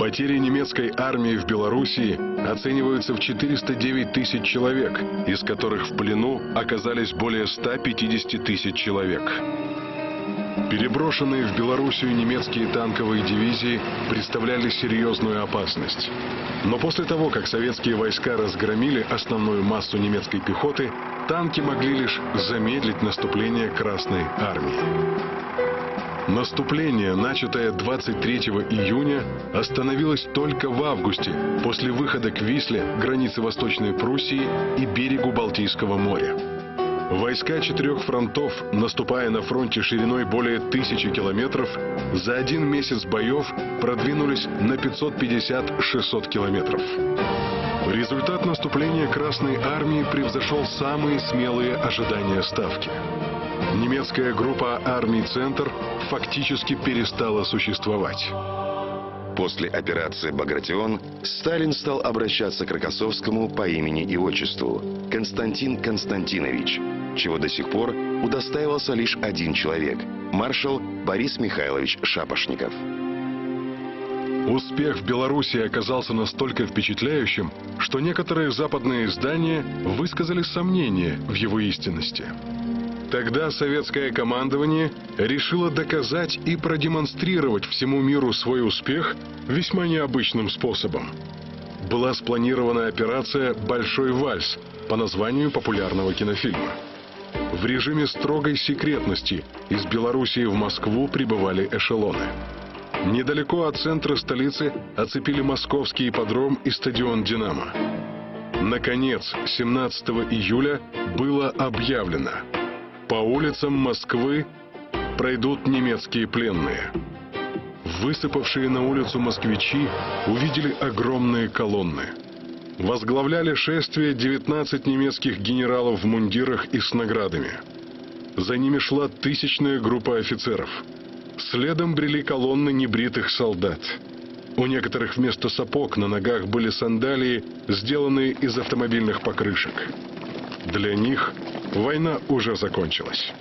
Потери немецкой армии в Белоруссии оцениваются в 409 тысяч человек, из которых в плену оказались более 150 тысяч человек. Переброшенные в Белоруссию немецкие танковые дивизии представляли серьезную опасность. Но после того, как советские войска разгромили основную массу немецкой пехоты, танки могли лишь замедлить наступление Красной армии. Наступление, начатое 23 июня, остановилось только в августе, после выхода к Висле, границе Восточной Пруссии и берегу Балтийского моря. Войска 4 фронтов, наступая на фронте шириной более 1000 километров, за один месяц боев продвинулись на 550-600 километров. Результат наступления Красной армии превзошел самые смелые ожидания Ставки. Немецкая группа армий «Центр» фактически перестала существовать. После операции «Багратион» Сталин стал обращаться к Рокоссовскому по имени и отчеству – Константин Константинович, чего до сих пор удостаивался лишь один человек – маршал Борис Михайлович Шапошников. Успех в Белоруссии оказался настолько впечатляющим, что некоторые западные издания высказали сомнения в его истинности. Тогда советское командование решило доказать и продемонстрировать всему миру свой успех весьма необычным способом. Была спланирована операция «Большой вальс» по названию популярного кинофильма. В режиме строгой секретности из Белоруссии в Москву прибывали эшелоны. Недалеко от центра столицы оцепили московский ипподром и стадион «Динамо». Наконец, 17 июля было объявлено: по улицам Москвы пройдут немецкие пленные. Высыпавшие на улицу москвичи увидели огромные колонны. Возглавляли шествие 19 немецких генералов в мундирах и с наградами. За ними шла 1000-я группа офицеров. Следом брели колонны небритых солдат. У некоторых вместо сапог на ногах были сандалии, сделанные из автомобильных покрышек. Для них война уже закончилась.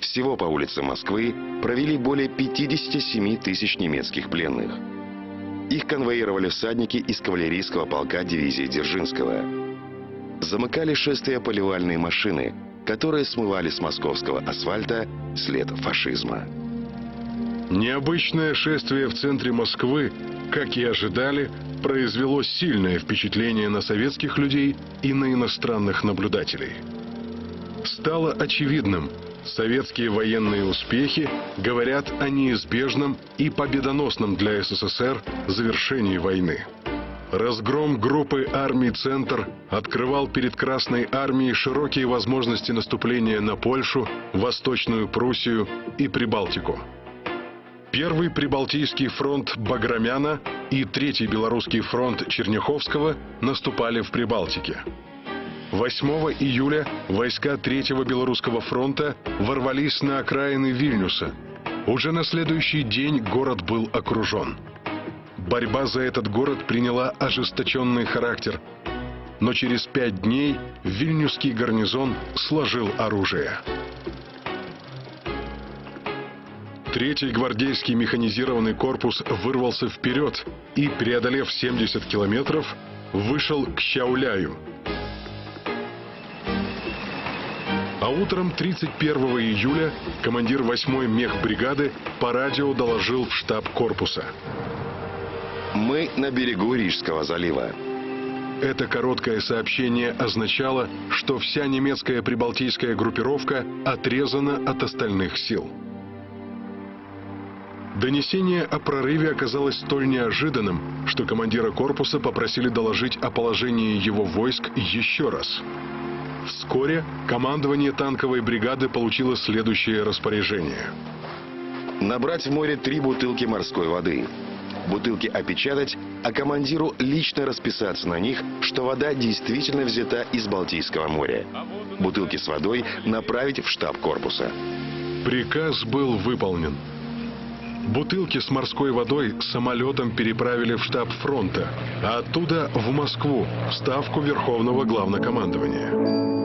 Всего по улицам Москвы провели более 57 тысяч немецких пленных. Их конвоировали всадники из кавалерийского полка дивизии Дзержинского. Замыкали шествие поливальные машины, которые смывали с московского асфальта след фашизма. Необычное шествие в центре Москвы, как и ожидали, произвело сильное впечатление на советских людей и на иностранных наблюдателей. Стало очевидным, советские военные успехи говорят о неизбежном и победоносном для СССР завершении войны. Разгром группы армий «Центр» открывал перед Красной армией широкие возможности наступления на Польшу, Восточную Пруссию и Прибалтику. Первый Прибалтийский фронт Баграмяна и Третий Белорусский фронт Черняховского наступали в Прибалтике. 8 июля войска Третьего Белорусского фронта ворвались на окраины Вильнюса. Уже на следующий день город был окружен. Борьба за этот город приняла ожесточенный характер, но через 5 дней вильнюсский гарнизон сложил оружие. Третий гвардейский механизированный корпус вырвался вперед и, преодолев 70 километров, вышел к Щауляю. А утром 31 июля командир 8-й мехбригады по радио доложил в штаб корпуса. Мы на берегу Рижского залива. Это короткое сообщение означало, что вся немецкая прибалтийская группировка отрезана от остальных сил. Донесение о прорыве оказалось столь неожиданным, что командира корпуса попросили доложить о положении его войск еще раз. Вскоре командование танковой бригады получило следующее распоряжение. Набрать в море 3 бутылки морской воды. Бутылки опечатать, а командиру лично расписаться на них, что вода действительно взята из Балтийского моря. Бутылки с водой направить в штаб корпуса. Приказ был выполнен. Бутылки с морской водой самолетом переправили в штаб фронта, а оттуда в Москву, в ставку Верховного Главнокомандования.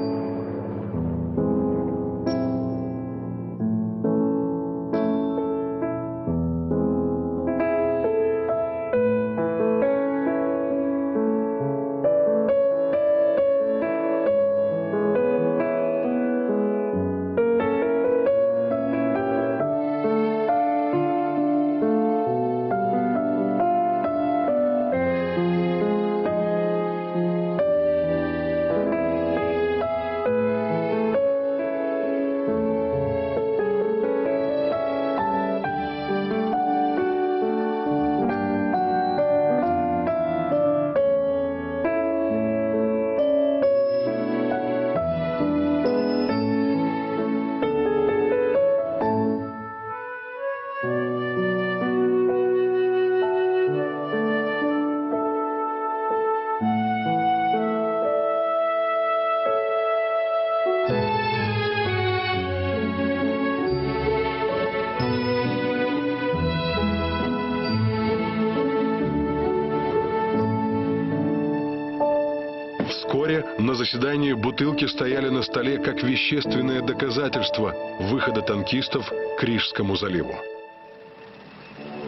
Вскоре на заседании бутылки стояли на столе как вещественное доказательство выхода танкистов к Рижскому заливу.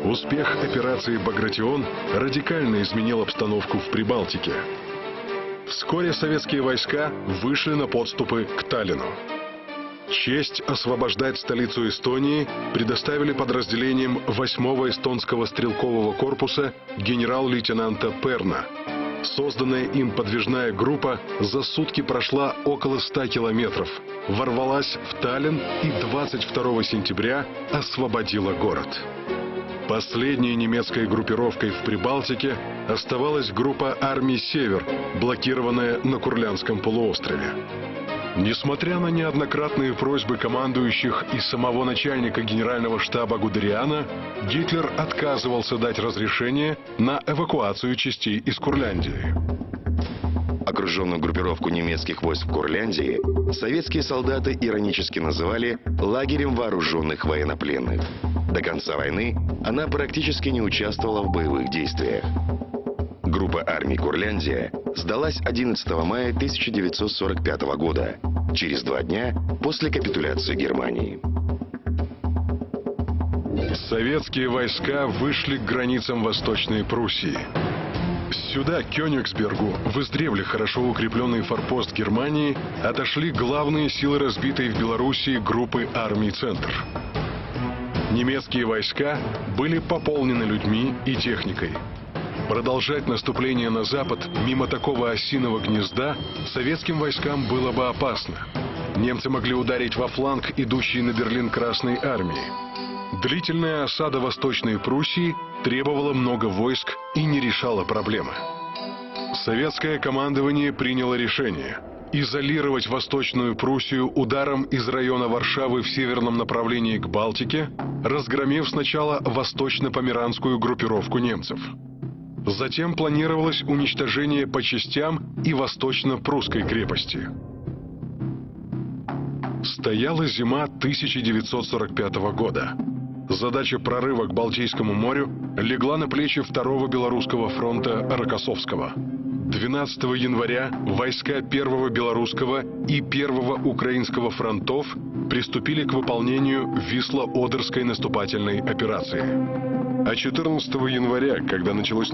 Успех операции «Багратион» радикально изменил обстановку в Прибалтике. Вскоре советские войска вышли на подступы к Таллину. Честь освобождать столицу Эстонии предоставили подразделениям 8-го эстонского стрелкового корпуса генерал-лейтенанта Перна. Созданная им подвижная группа за сутки прошла около 100 километров, ворвалась в Таллин и 22 сентября освободила город. Последней немецкой группировкой в Прибалтике оставалась группа армий «Север», блокированная на Курляндском полуострове. Несмотря на неоднократные просьбы командующих и самого начальника генерального штаба Гудериана, Гитлер отказывался дать разрешение на эвакуацию частей из Курляндии. Окруженную группировку немецких войск в Курляндии советские солдаты иронически называли лагерем вооруженных военнопленных. До конца войны она практически не участвовала в боевых действиях. Группа армий «Курляндия» сдалась 11 мая 1945 года, через 2 дня после капитуляции Германии. Советские войска вышли к границам Восточной Пруссии. Сюда, к Кёнигсбергу, в издревле хорошо укрепленный форпост Германии, отошли главные силы разбитой в Белоруссии группы армий «Центр». Немецкие войска были пополнены людьми и техникой. Продолжать наступление на запад мимо такого осиного гнезда советским войскам было бы опасно. Немцы могли ударить во фланг идущей на Берлин Красной армии. Длительная осада Восточной Пруссии требовала много войск и не решала проблемы. Советское командование приняло решение изолировать Восточную Пруссию ударом из района Варшавы в северном направлении к Балтике, разгромив сначала восточно-померанскую группировку немцев. Затем планировалось уничтожение по частям и восточно-прусской крепости. Стояла зима 1945 года. Задача прорыва к Балтийскому морю легла на плечи 2-го Белорусского фронта Рокоссовского. 12 января войска 1-го Белорусского и 1-го Украинского фронтов приступили к выполнению Висло-Одерской наступательной операции. А 14 января, когда началось